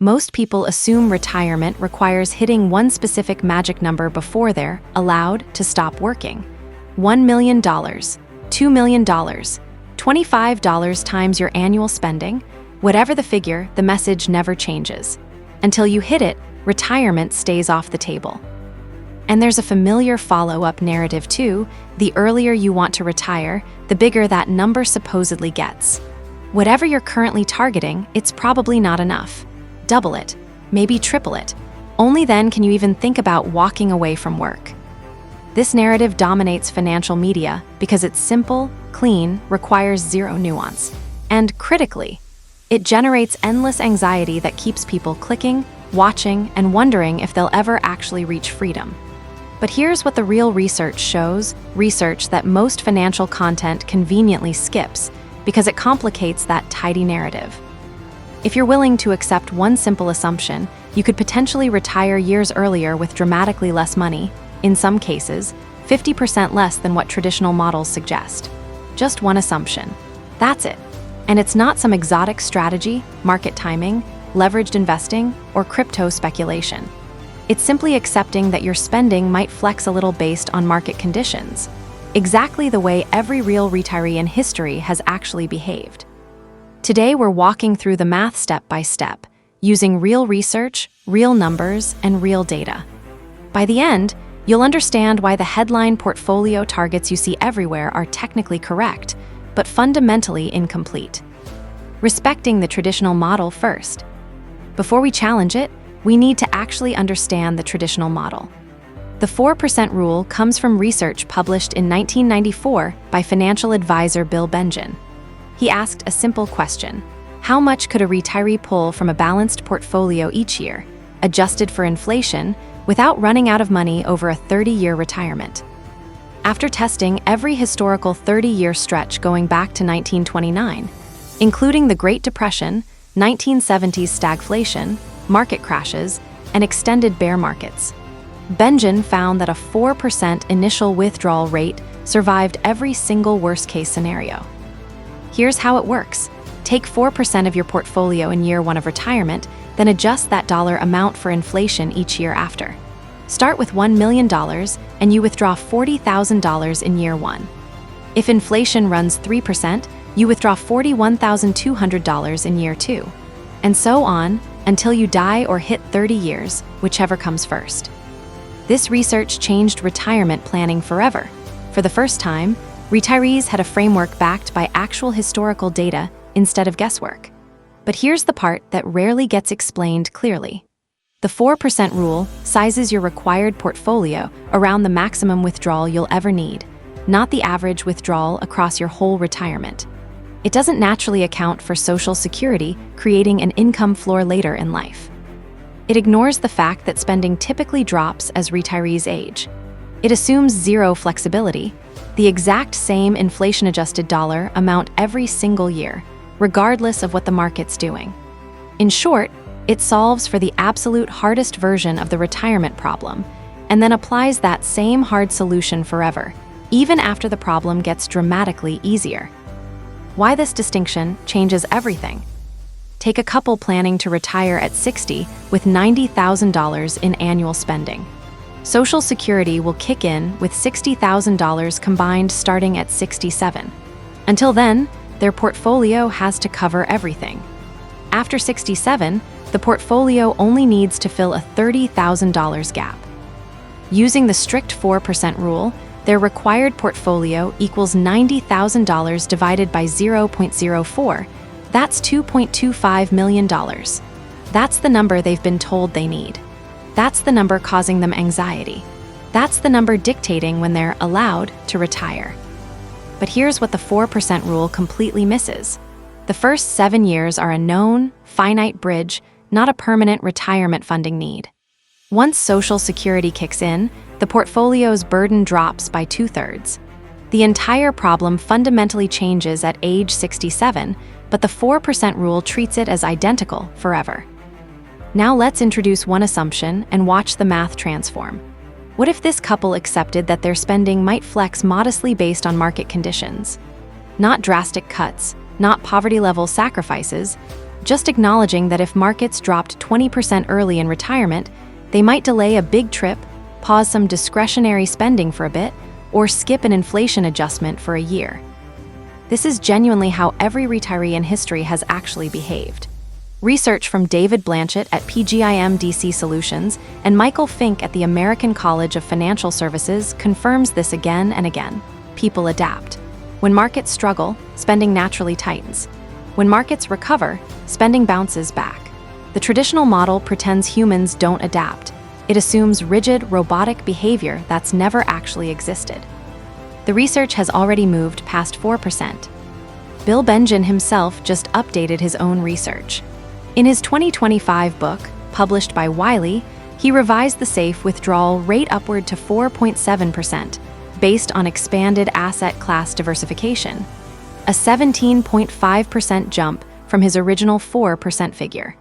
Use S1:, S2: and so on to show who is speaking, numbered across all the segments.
S1: Most people assume retirement requires hitting one specific magic number before they're allowed to stop working. $1 million, $2 million, $25 times your annual spending. Whatever the figure, the message never changes. Until you hit it, retirement stays off the table. And there's a familiar follow-up narrative too. The earlier you want to retire, the bigger that number supposedly gets. Whatever you're currently targeting, it's probably not enough. Double it, maybe triple it. Only then can you even think about walking away from work. This narrative dominates financial media because it's simple, clean, requires zero nuance. And critically, it generates endless anxiety that keeps people clicking, watching, and wondering if they'll ever actually reach freedom. But here's what the real research shows, research that most financial content conveniently skips because it complicates that tidy narrative. If you're willing to accept one simple assumption, you could potentially retire years earlier with dramatically less money, in some cases, 50% less than what traditional models suggest. Just one assumption. That's it. And it's not some exotic strategy, market timing, leveraged investing, or crypto speculation. It's simply accepting that your spending might flex a little based on market conditions, exactly the way every real retiree in history has actually behaved. Today, we're walking through the math step by step, using real research, real numbers, and real data. By the end, you'll understand why the headline portfolio targets you see everywhere are technically correct, but fundamentally incomplete. Respecting the traditional model first. Before we challenge it, we need to actually understand the traditional model. The 4% rule comes from research published in 1994 by financial advisor Bill Bengen. He asked a simple question: how much could a retiree pull from a balanced portfolio each year, adjusted for inflation, without running out of money over a 30-year retirement? After testing every historical 30-year stretch going back to 1929, including the Great Depression, 1970s stagflation, market crashes, and extended bear markets, Bengen found that a 4% initial withdrawal rate survived every single worst-case scenario. Here's how it works. Take 4% of your portfolio in year one of retirement, then adjust that dollar amount for inflation each year after. Start with $1 million, and you withdraw $40,000 in year one. If inflation runs 3%, you withdraw $41,200 in year two. And so on, until you die or hit 30 years, whichever comes first. This research changed retirement planning forever. For the first time, retirees had a framework backed by actual historical data instead of guesswork. But here's the part that rarely gets explained clearly. The 4% rule sizes your required portfolio around the maximum withdrawal you'll ever need, not the average withdrawal across your whole retirement. It doesn't naturally account for Social Security, creating an income floor later in life. It ignores the fact that spending typically drops as retirees age. It assumes zero flexibility, the exact same inflation-adjusted dollar amount every single year, regardless of what the market's doing. In short, it solves for the absolute hardest version of the retirement problem, and then applies that same hard solution forever, even after the problem gets dramatically easier. Why this distinction changes everything. Take a couple planning to retire at 60 with $90,000 in annual spending. Social Security will kick in with $60,000 combined starting at 67. Until then, their portfolio has to cover everything. After 67, the portfolio only needs to fill a $30,000 gap. Using the strict 4% rule, their required portfolio equals $90,000 divided by 0.04. That's $2.25 million. That's the number they've been told they need. That's the number causing them anxiety. That's the number dictating when they're allowed to retire. But here's what the 4% rule completely misses. The first 7 years are a known, finite bridge, not a permanent retirement funding need. Once Social Security kicks in, the portfolio's burden drops by 2/3. The entire problem fundamentally changes at age 67, but the 4% rule treats it as identical forever. Now let's introduce one assumption and watch the math transform. What if this couple accepted that their spending might flex modestly based on market conditions? Not drastic cuts, not poverty-level sacrifices, just acknowledging that if markets dropped 20% early in retirement, they might delay a big trip, pause some discretionary spending for a bit, or skip an inflation adjustment for a year. This is genuinely how every retiree in history has actually behaved. Research from David Blanchett at PGIM DC Solutions and Michael Fink at the American College of Financial Services confirms this again and again. People adapt. When markets struggle, spending naturally tightens. When markets recover, spending bounces back. The traditional model pretends humans don't adapt. It assumes rigid, robotic behavior that's never actually existed. The research has already moved past 4%. Bill Bengen himself just updated his own research. In his 2025 book, published by Wiley, he revised the safe withdrawal rate upward to 4.7%, based on expanded asset class diversification, a 17.5% jump from his original 4% figure.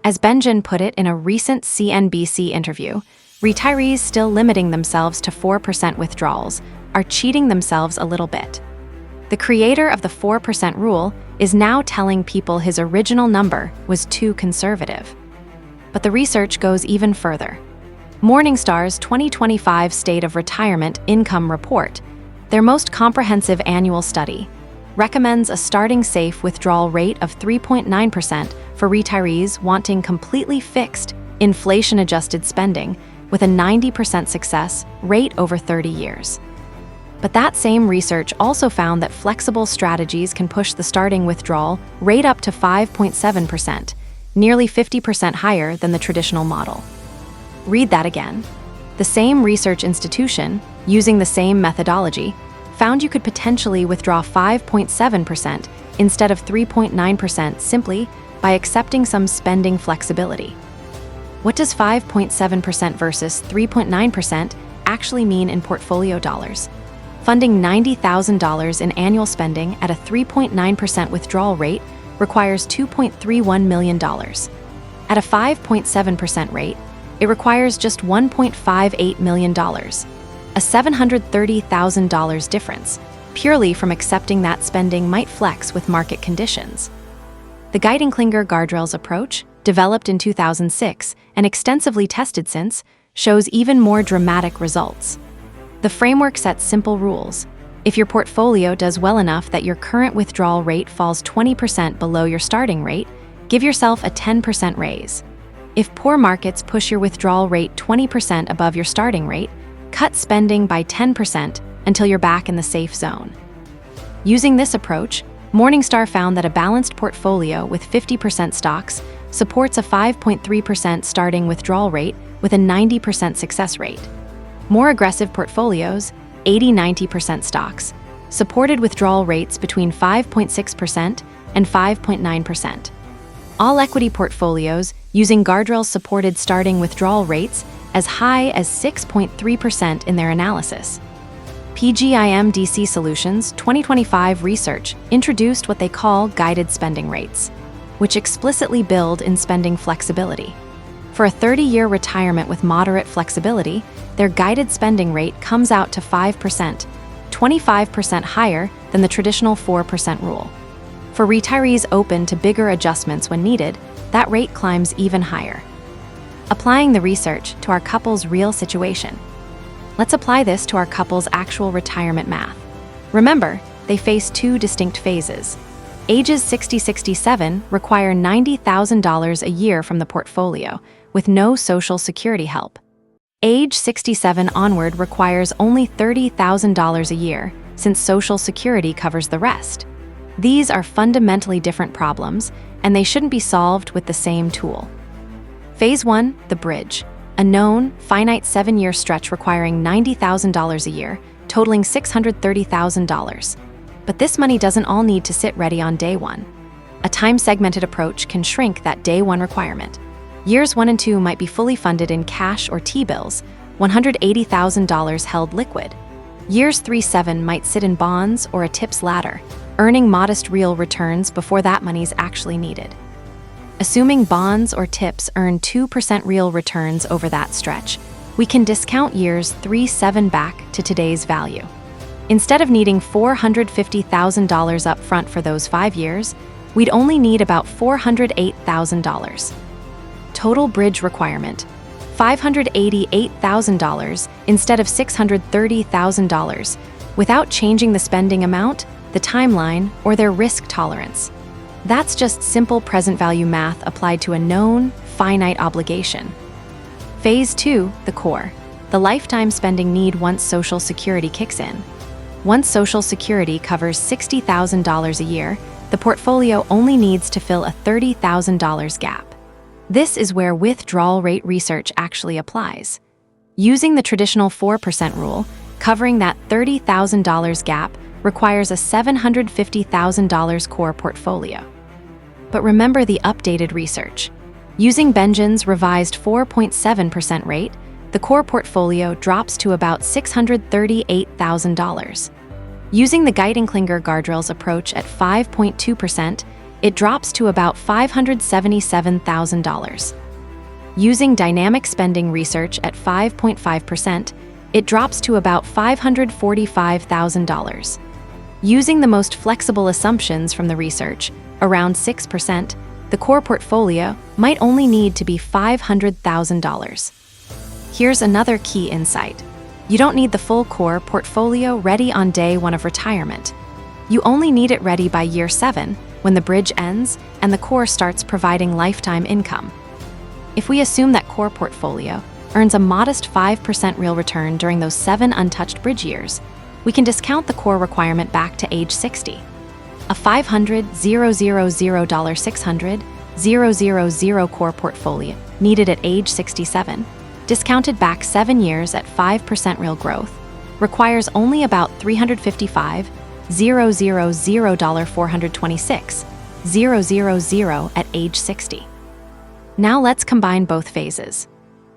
S1: As Bengen put it in a recent CNBC interview, retirees still limiting themselves to 4% withdrawals are cheating themselves a little bit. The creator of the 4% rule is now telling people his original number was too conservative. But the research goes even further. Morningstar's 2025 State of Retirement Income Report, their most comprehensive annual study, recommends a starting safe withdrawal rate of 3.9% for retirees wanting completely fixed, inflation-adjusted spending with a 90% success rate over 30 years. But that same research also found that flexible strategies can push the starting withdrawal rate up to 5.7%, nearly 50% higher than the traditional model. Read that again. The same research institution, using the same methodology, found you could potentially withdraw 5.7% instead of 3.9% simply by accepting some spending flexibility. What does 5.7% versus 3.9% actually mean in portfolio dollars? Funding $90,000 in annual spending at a 3.9% withdrawal rate requires $2.31 million. At a 5.7% rate, it requires just $1.58 million, a $730,000 difference, purely from accepting that spending might flex with market conditions. The Geitinger guardrails approach, developed in 2006 and extensively tested since, shows even more dramatic results. The framework sets simple rules. If your portfolio does well enough that your current withdrawal rate falls 20% below your starting rate, give yourself a 10% raise. If poor markets push your withdrawal rate 20% above your starting rate, cut spending by 10% until you're back in the safe zone. Using this approach, Morningstar found that a balanced portfolio with 50% stocks supports a 5.3% starting withdrawal rate with a 90% success rate. More aggressive portfolios, 80-90% stocks, supported withdrawal rates between 5.6% and 5.9%. All equity portfolios using guardrails supported starting withdrawal rates as high as 6.3% in their analysis. PGIM DC Solutions 2025 research introduced what they call guided spending rates, which explicitly build in spending flexibility. For a 30-year retirement with moderate flexibility, their guided spending rate comes out to 5%, 25% higher than the traditional 4% rule. For retirees open to bigger adjustments when needed, that rate climbs even higher. Applying the research to our couple's real situation. Let's apply this to our couple's actual retirement math. Remember, they face two distinct phases. Ages 60-67 require $90,000 a year from the portfolio, with no Social Security help. Age 67 onward requires only $30,000 a year, since Social Security covers the rest. These are fundamentally different problems, and they shouldn't be solved with the same tool. Phase 1, the bridge, a known, finite 7-year stretch requiring $90,000 a year, totaling $630,000. But this money doesn't all need to sit ready on day one. A time-segmented approach can shrink that day one requirement. Years 1 and 2 might be fully funded in cash or T-bills, $180,000 held liquid. Years 3-7 might sit in bonds or a TIPS ladder, earning modest real returns before that money's actually needed. Assuming bonds or TIPS earn 2% real returns over that stretch, we can discount years 3-7 back to today's value. Instead of needing $450,000 up front for those 5 years, we'd only need about $408,000. Total bridge requirement: $588,000 instead of $630,000, without changing the spending amount, the timeline, or their risk tolerance. That's just simple present value math applied to a known, finite obligation. Phase 2, the core: the lifetime spending need once Social Security kicks in. Once Social Security covers $60,000 a year, the portfolio only needs to fill a $30,000 gap. This is where withdrawal rate research actually applies. Using the traditional 4% rule, covering that $30,000 gap requires a $750,000 core portfolio. But remember the updated research. Using Benjamin's revised 4.7% rate, the core portfolio drops to about $638,000. Using the Geitenklinger guardrails approach at 5.2%, it drops to about $577,000. Using dynamic spending research at 5.5%, it drops to about $545,000. Using the most flexible assumptions from the research, around 6%, the core portfolio might only need to be $500,000. Here's another key insight. You don't need the full core portfolio ready on day 1 of retirement. You only need it ready by year 7, when the bridge ends and the core starts providing lifetime income. If we assume that core portfolio earns a modest 5% real return during those 7 untouched bridge years, we can discount the core requirement back to age 60. A $500,000 core portfolio needed at age 67, discounted back 7 years at 5% real growth, requires only about $355,426,000 at age 60. Now let's combine both phases.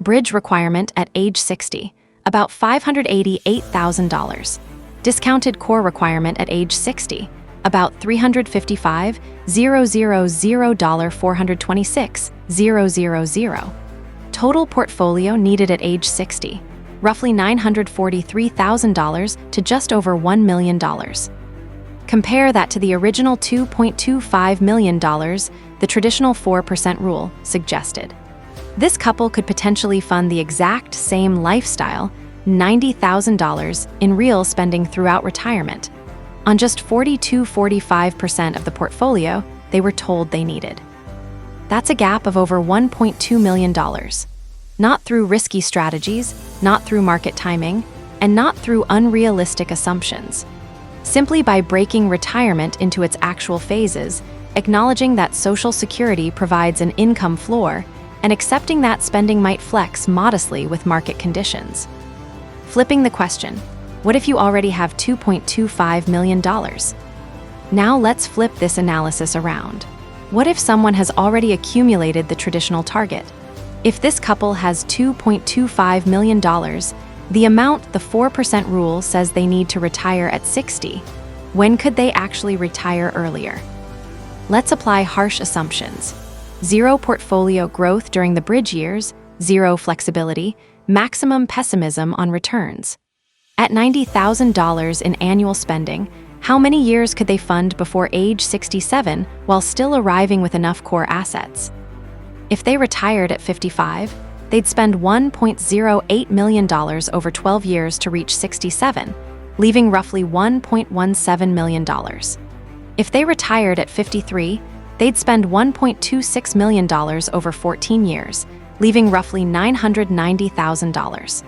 S1: Bridge requirement at age 60, about $588,000. Discounted core requirement at age 60, about $355,426,000. Total portfolio needed at age 60, roughly $943,000 to just over $1 million. Compare that to the original $2.25 million the traditional 4% rule suggested. This couple could potentially fund the exact same lifestyle, $90,000 in real spending throughout retirement, on just 42–45% of the portfolio they were told they needed. That's a gap of over $1.2 million. Not through risky strategies, not through market timing, and not through unrealistic assumptions. Simply by breaking retirement into its actual phases, acknowledging that Social Security provides an income floor, and accepting that spending might flex modestly with market conditions. Flipping the question, what if you already have $2.25 million? Now let's flip this analysis around. What if someone has already accumulated the traditional target? If this couple has $2.25 million, the amount the 4% rule says they need to retire at 60, when could they actually retire earlier? Let's apply harsh assumptions. 0 portfolio growth during the bridge years, 0 flexibility, maximum pessimism on returns. At $90,000 in annual spending, how many years could they fund before age 67 while still arriving with enough core assets? If they retired at 55, they'd spend $1.08 million over 12 years to reach 67, leaving roughly $1.17 million. If they retired at 53, they'd spend $1.26 million over 14 years, leaving roughly $990,000.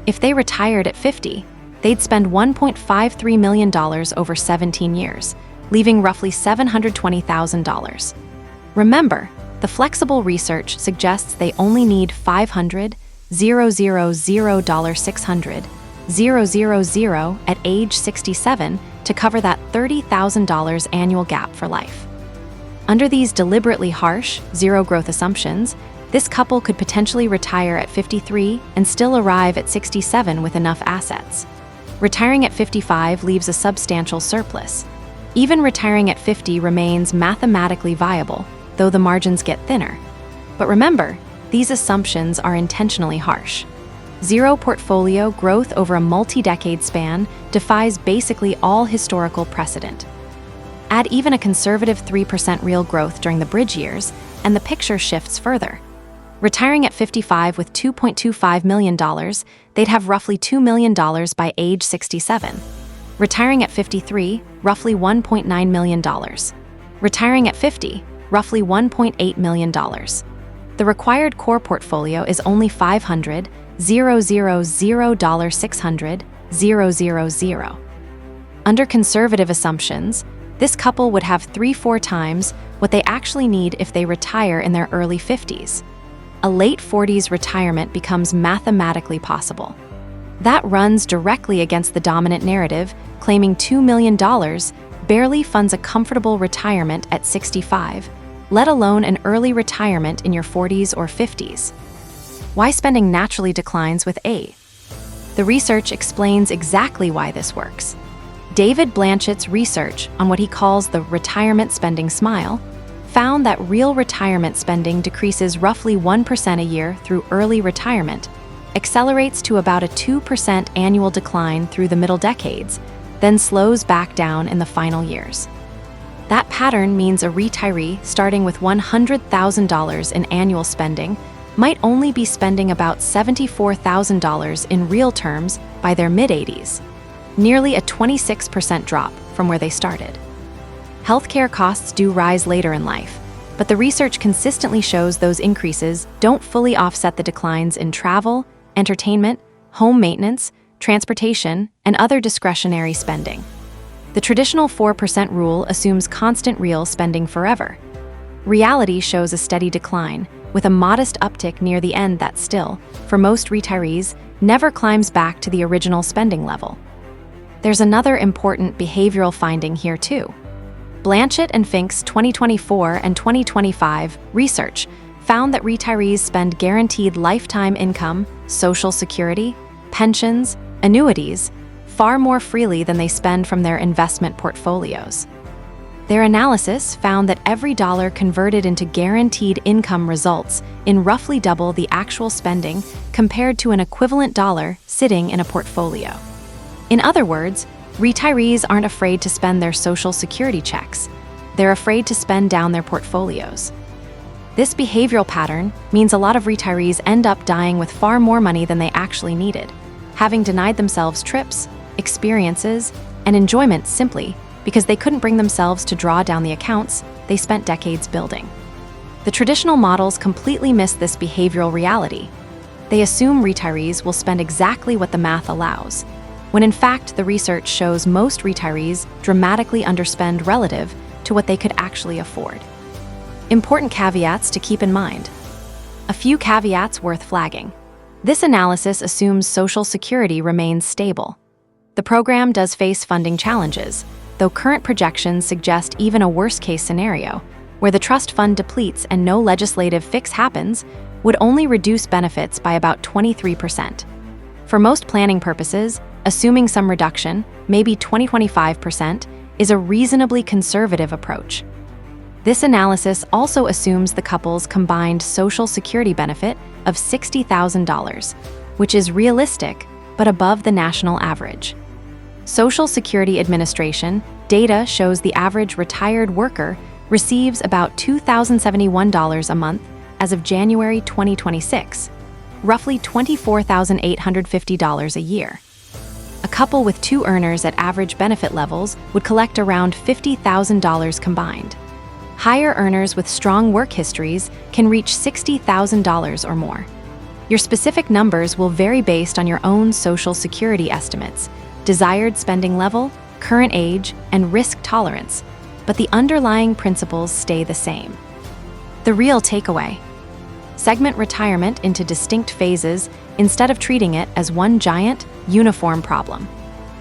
S1: If they retired at 50, they'd spend $1.53 million over 17 years, leaving roughly $720,000. Remember, the flexible research suggests they only need $500,600,000 at age 67 to cover that $30,000 annual gap for life. Under these deliberately harsh, zero growth assumptions, this couple could potentially retire at 53 and still arrive at 67 with enough assets. Retiring at 55 leaves a substantial surplus. Even retiring at 50 remains mathematically viable, though the margins get thinner. But remember, these assumptions are intentionally harsh. Zero portfolio growth over a multi-decade span defies basically all historical precedent. Add even a conservative 3% real growth during the bridge years, and the picture shifts further. Retiring at 55 with $2.25 million, they'd have roughly $2 million by age 67. Retiring at 53, roughly $1.9 million. Retiring at 50, roughly $1.8 million. The required core portfolio is only $500,000,600,000. Under conservative assumptions, this couple would have 3-4 times what they actually need if they retire in their early 50s. A late 40s retirement becomes mathematically possible. That runs directly against the dominant narrative, claiming $2 million barely funds a comfortable retirement at 65, let alone an early retirement in your 40s or 50s. Why spending naturally declines with age? The research explains exactly why this works. David Blanchett's research on what he calls the retirement spending smile found that real retirement spending decreases roughly 1% a year through early retirement, accelerates to about a 2% annual decline through the middle decades, then slows back down in the final years. That pattern means a retiree starting with $100,000 in annual spending might only be spending about $74,000 in real terms by their mid-80s, nearly a 26% drop from where they started. Healthcare costs do rise later in life, but the research consistently shows those increases don't fully offset the declines in travel, entertainment, home maintenance, transportation, and other discretionary spending. The traditional 4% rule assumes constant real spending forever. Reality shows a steady decline, with a modest uptick near the end that still, for most retirees, never climbs back to the original spending level. There's another important behavioral finding here too. Blanchett and Fink's 2024 and 2025 research found that retirees spend guaranteed lifetime income, Social Security, pensions, annuities, far more freely than they spend from their investment portfolios. Their analysis found that every dollar converted into guaranteed income results in roughly double the actual spending compared to an equivalent dollar sitting in a portfolio. In other words, retirees aren't afraid to spend their Social Security checks. They're afraid to spend down their portfolios. This behavioral pattern means a lot of retirees end up dying with far more money than they actually needed, having denied themselves trips, experiences, and enjoyment simply because they couldn't bring themselves to draw down the accounts they spent decades building. The traditional models completely miss this behavioral reality. They assume retirees will spend exactly what the math allows, when in fact the research shows most retirees dramatically underspend relative to what they could actually afford. Important caveats to keep in mind. A few caveats worth flagging. This analysis assumes Social Security remains stable. The program does face funding challenges, though current projections suggest even a worst-case scenario, where the trust fund depletes and no legislative fix happens, would only reduce benefits by about 23%. For most planning purposes, assuming some reduction, maybe 20-25%, is a reasonably conservative approach. This analysis also assumes the couple's combined Social Security benefit of $60,000, which is realistic but above the national average. Social Security Administration data shows the average retired worker receives about $2,071 a month as of January 2026, roughly $24,850 a year. A couple with two earners at average benefit levels would collect around $50,000 combined. Higher earners with strong work histories can reach $60,000 or more. Your specific numbers will vary based on your own Social Security estimates, desired spending level, current age, and risk tolerance, but the underlying principles stay the same. The real takeaway: segment retirement into distinct phases instead of treating it as one giant, uniform problem.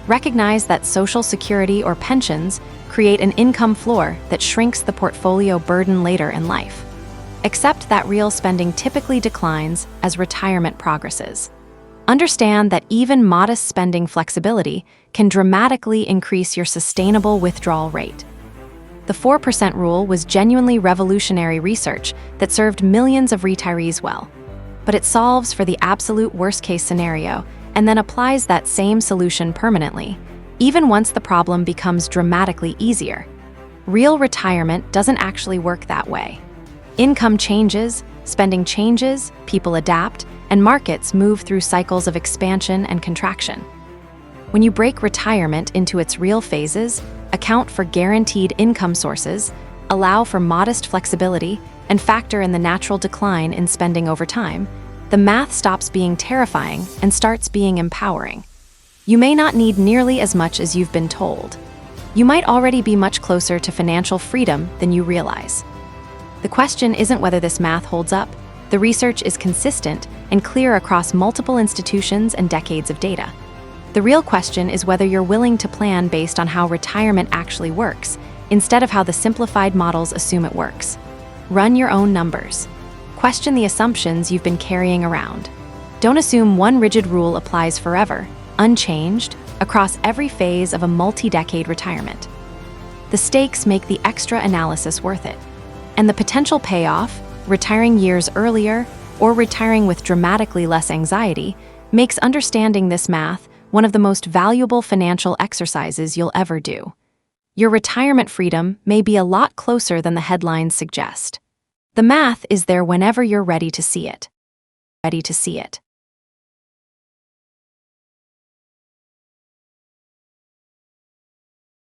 S1: Recognize that Social Security or pensions create an income floor that shrinks the portfolio burden later in life. Accept that real spending typically declines as retirement progresses. Understand that even modest spending flexibility can dramatically increase your sustainable withdrawal rate. The 4% rule was genuinely revolutionary research that served millions of retirees well, but it solves for the absolute worst-case scenario and then applies that same solution permanently, even once the problem becomes dramatically easier. Real retirement doesn't actually work that way. Income changes, spending changes, people adapt, and markets move through cycles of expansion and contraction. When you break retirement into its real phases, account for guaranteed income sources, allow for modest flexibility, and factor in the natural decline in spending over time, the math stops being terrifying and starts being empowering. You may not need nearly as much as you've been told. You might already be much closer to financial freedom than you realize. The question isn't whether this math holds up. The research is consistent and clear across multiple institutions and decades of data. The real question is whether you're willing to plan based on how retirement actually works, instead of how the simplified models assume it works. Run your own numbers. Question the assumptions you've been carrying around. Don't assume one rigid rule applies forever, unchanged, across every phase of a multi-decade retirement. The stakes make the extra analysis worth it. And the potential payoff, retiring years earlier or retiring with dramatically less anxiety, makes understanding this math one of the most valuable financial exercises you'll ever do. Your retirement freedom may be a lot closer than the headlines suggest. The math is there whenever you're ready to see it.